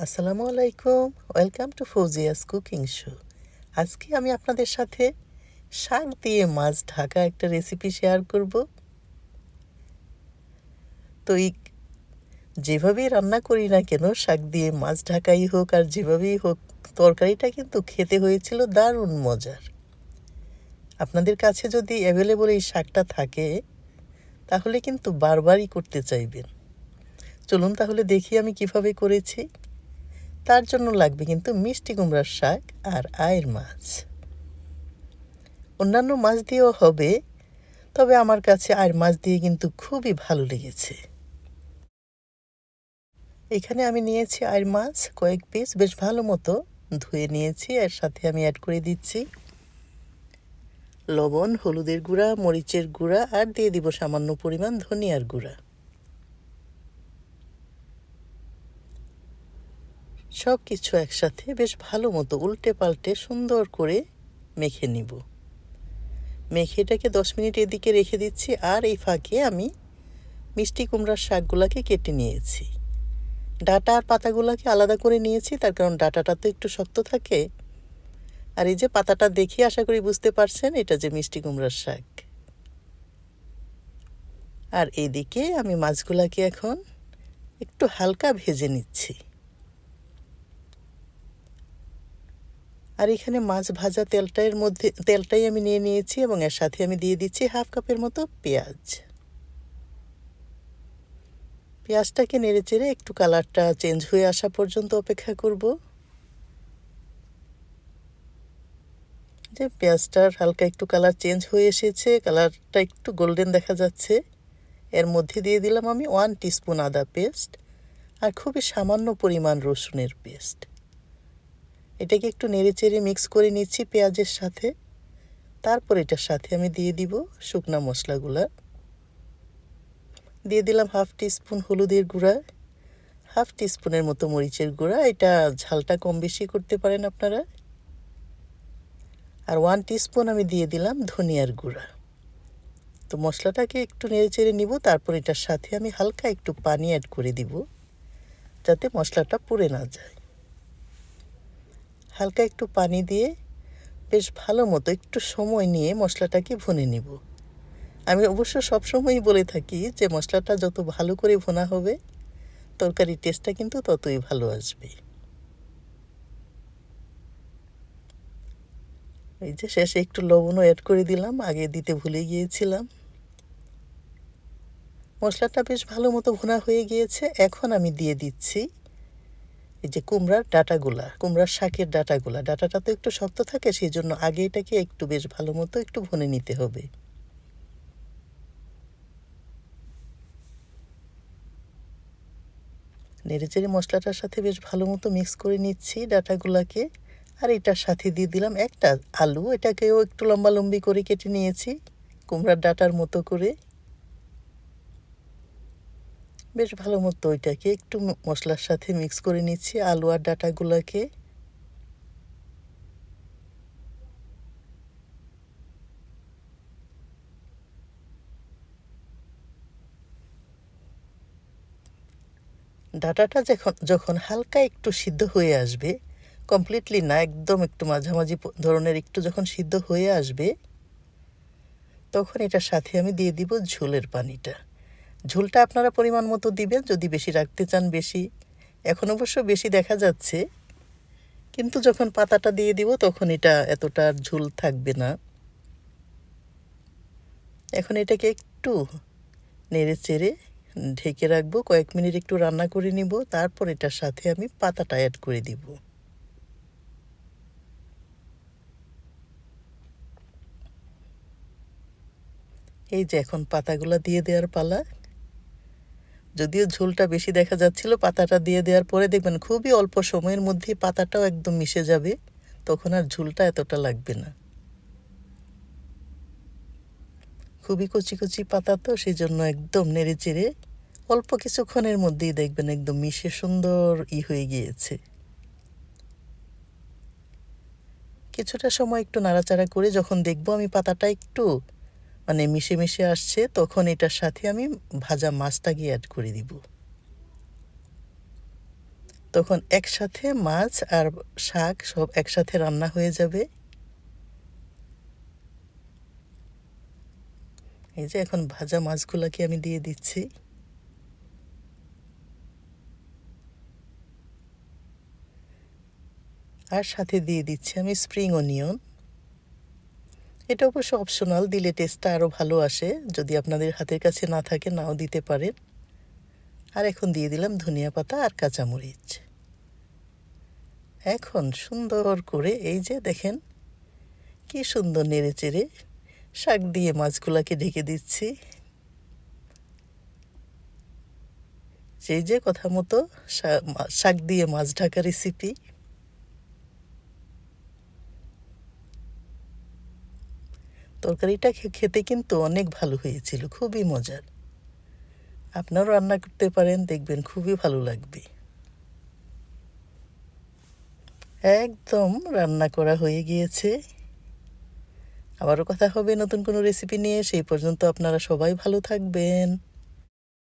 আসসালামু আলাইকুম। Welcome to Fauzia's cooking show. আজকে আমি আপনাদের সাথে শাক দিয়ে মাছ ঢাকা একটা রেসিপি শেয়ার করব। তো যেভাবেই রান্না করি না কেন, শাক দিয়ে মাছ ঢাকাই হোক আর যেভাবেই হোক, তরকারিটা কিন্তু খেতে হয়েছিল দারুণ মজার। আপনাদের কাছে যদি অ্যাভেলেবল এই শাকটা থাকে তাহলে কিন্তু বারবারই করতে চাইবেন। চলুন তাহলে দেখি আমি কিভাবে করেছি। তার জন্য লাগবে কিন্তু মিষ্টি কুমড়ার শাক আর আয়ের মাছ। অন্যান্য মাছ দিয়েও হবে, তবে আমার কাছে আয়ের মাছ দিয়ে কিন্তু খুবই ভালো লেগেছে। এখানে আমি নিয়েছি আয়ের মাছ কয়েক পিস, বেশ ভালো মতো ধুয়ে নিয়েছি। এর সাথে আমি অ্যাড করে দিচ্ছি লবণ, হলুদের গুঁড়া, মরিচের গুঁড়া আর দিয়ে দিব সামান্য পরিমাণ ধনিয়ার গুঁড়া। সব কিছু একসাথে বেশ ভালো মতো উল্টে পাল্টে সুন্দর করে মেখে নিব। মেখে এটাকে 10 মিনিট এদিকে রেখে দিচ্ছি। আর এই ফাঁকে আমি মিষ্টি কুমড়ার শাকগুলোকে কেটে নিয়েছি। ডাঁটা আর পাতাগুলোকে আলাদা করে নিয়েছি, তার কারণ ডাঁটাটা তো একটু শক্ত থাকে। আর এই যে পাতাটা দেখে আশা করি বুঝতে পারছেন এটা যে মিষ্টি কুমড়ার শাক। আর এইদিকে আমি মাছগুলোকে এখন একটু হালকা ভেজে নিচ্ছি। আর এখানে মাছ ভাজা তেলটাই আমি নিয়ে নিয়েছি এবং এর সাথে আমি দিয়ে দিচ্ছি হাফ কাপের মতো পেঁয়াজ। পেঁয়াজটাকে নেড়ে চেড়ে একটু কালারটা চেঞ্জ হয়ে আসা পর্যন্ত অপেক্ষা করব। যে পেঁয়াজটার হালকা একটু কালার চেঞ্জ হয়ে এসেছে, কালারটা একটু গোল্ডেন দেখা যাচ্ছে। এর মধ্যে দিয়ে দিলাম আমি 1 টিস্পুন আদা পেস্ট আর খুবই সামান্য পরিমাণ রসুনের পেস্ট। এটাকে একটু নেড়েচেড়ে মিক্স করে নিচ্ছি পেঁয়াজের সাথে। তারপর এটার সাথে আমি দিয়ে দিব শুকনা মশলাগুলা। দিয়ে দিলাম হাফ টিস্পুন হলুদের গুঁড়া, হাফ টিস্পুনের মতো মরিচের গুঁড়া, এটা ঝালটা কম বেশি করতে পারেন আপনারা। আর 1 টিস্পুন আমি দিয়ে দিলাম ধনিয়ার গুঁড়া। তো মশলাটাকে একটু নেড়েচেড়ে নিব। তারপর এটার সাথে আমি হালকা একটু পানি অ্যাড করে দিব যাতে মশলাটা পুড়ে না যায়। হালকা একটু পানি দিয়ে বেশ ভালো মতো একটু সময় নিয়ে মশলাটাকে ভুনে নিব। আমি অবশ্য সবসময়ই বলে থাকি যে মশলাটা যত ভালো করে ভুনা হবে তরকারির টেস্টটা কিন্তু ততই ভালো আসবে। এই যে শেষে একটু লবণও অ্যাড করে দিলাম, আগে দিতে ভুলে গিয়েছিলাম। মশলাটা বেশ ভালো মতো ভুনা হয়ে গিয়েছে। এখন আমি দিয়ে দিচ্ছি এই যে কুমড়ার শাকের ডাঁটাটা তো একটু শক্ত থাকে, সেই জন্য আগে এটাকে একটু বেশ ভালো মতো একটু ভুনে নিতে হবে। নেড়েচেড়ে মশলাটার সাথে বেশ ভালো মতো মিক্স করে নিচ্ছি ডাঁটাগুলাকে। আর এটার সাথে দিয়ে দিলাম একটা আলু, এটাকেও একটু লম্বালম্বি করে কেটে নিয়েছি কুমড়ার ডাঁটার মতো করে। বেশ ভালো মতো ওইটাকে একটু মশলার সাথে মিক্স করে নিচ্ছি আলু আর ডাঁটাগুলাকে। ডাঁটাটা যখন হালকা একটু সিদ্ধ হয়ে আসবে, কমপ্লিটলি না, একদম একটু মাঝামাঝি ধরনের একটু যখন সিদ্ধ হয়ে আসবে, তখন এটার সাথে আমি দিয়ে দিব ঝোলের পানিটা। ঝোলটা আপনারা পরিমাণ মতো দিবেন, যদি বেশি রাখতে চান বেশি। এখন অবশ্য বেশি দেখা যাচ্ছে, কিন্তু যখন পাতাটা দিয়ে দিব তখন এটা এতটা ঝোল থাকবে না। এখন এটাকে একটু নেড়ে চেড়ে ঢেকে রাখবো, কয়েক মিনিট একটু রান্না করে নিব। তারপর এটার সাথে আমি পাতাটা অ্যাড করে দিব। এই যে এখন পাতাগুলো দিয়ে দেওয়ার পালা। যদিও ঝোলটা বেশি দেখা যাচ্ছিল, পাতাটা দিয়ে দেওয়ার পরে দেখবেন খুবই অল্প সময়ের মধ্যে পাতাটাও একদম মিশে যাবে, তখন আর ঝোলটা এতটা লাগবে না। খুবই কচি কচি পাতা তো, সেই জন্য একদম নেড়ে চেড়ে অল্প কিছুক্ষণের মধ্যেই দেখবেন একদম মিশে সুন্দর হয়ে গিয়েছে। কিছুটা সময় একটু নাড়াচাড়া করে যখন দেখব আমি পাতাটা একটু মিশে মিশে আসছে, তখন এটার সাথে আমি ভাজা মাছটাকে অ্যাড করে দিব। তখন একসাথে মাছ আর শাক সব একসাথে রান্না হয়ে যাবে। এই যে এখন ভাজা মাছগুলোকে আমি দিয়ে দিচ্ছি। আর সাথে দিয়ে দিচ্ছি আমি স্প্রিং অনিয়ন। এটা অবশ্য অপশনাল, দিলে টেস্টটা আরও ভালো আসে। যদি আপনাদের হাতের কাছে না থাকে নাও দিতে পারেন। আর এখন দিয়ে দিলাম ধনিয়া পাতা আর কাঁচামরিচ। এখন সুন্দর করে এই যে দেখেন কি সুন্দর নেড়ে চেড়ে শাক দিয়ে মাছগুলাকে ঢেকে দিচ্ছি। সেই যে কথা মতো শাক দিয়ে মাছ ঢাকা রেসিপি। তরকারিটা খেতে কিন্তু অনেক ভালো হয়েছিল, খুবই মজার। আপনারাও রান্না করতে পারেন, দেখবেন খুবই ভালো লাগবে। একদম রান্না করা হয়ে গিয়েছে। আবারও কথা হবে নতুন কোনো রেসিপি নিয়ে। সেই পর্যন্ত আপনারা সবাই ভালো থাকবেন।